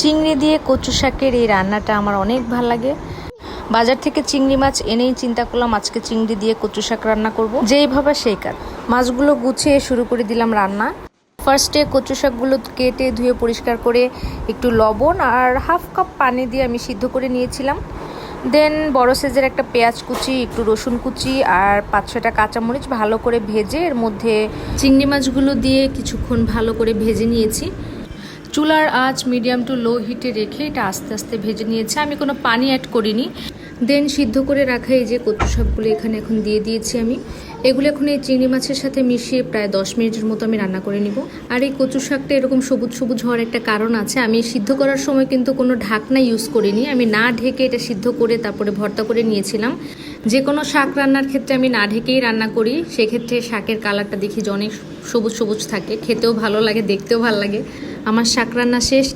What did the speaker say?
চিংড়ি দিয়ে কচু শাকের এই রান্নাটা আমার অনেক ভালো লাগে। বাজার থেকে চিংড়ি মাছ এনেই চিন্তা করলাম আজকে চিংড়ি দিয়ে কচু শাক রান্না করব। যেই ভাবা সেই কাজ। মাছগুলো গুছিয়ে শুরু করে দিলাম রান্না। ফার্স্টে কচু শাকগুলো কেটে ধুয়ে পরিষ্কার করে একটু লবণ আর হাফ কাপ পানি দিয়ে আমি সিদ্ধ করে নিয়েছিলাম। দেন বড় সাইজের একটা পেঁয়াজ কুচি, একটু রসুন কুচি আর 5-6টা কাঁচামরিচ ভালো করে ভেজে এর মধ্যে চিংড়ি মাছগুলো দিয়ে কিছুক্ষণ ভালো করে ভেজে নিয়েছি। চুলার আঁচ মিডিয়াম টু লো হিটে রেখে এটা আস্তে আস্তে ভেজে নিয়েছি। আমি কোনো পানি অ্যাড করিনি। দেন সিদ্ধ করে রাখা এই যে কচু শাকগুলো এখানে এখন দিয়ে দিয়েছি আমি। এগুলো এখন এই চিংড়ি মাছের সাথে মিশিয়ে প্রায় 10 মিনিটের মতো আমি রান্না করে নিব। আর এই কচু শাকটা এরকম সবুজ সবুজ হওয়ার একটা কারণ আছে। আমি সিদ্ধ করার সময় কিন্তু কোনো ঢাকনা ইউজ করিনি। আমি না ঢেকে এটা সিদ্ধ করে তারপরে ভর্তা করে নিয়েছিলাম। যে কোনো শাক রান্নার ক্ষেত্রে আমি না ঢেকেই রান্না করি। সেক্ষেত্রে শাকের কালারটা দেখি যে অনেক সবুজ সবুজ থাকে, খেতেও ভালো লাগে, দেখতেও ভালো লাগে। আমার শাক রান্না শেষ।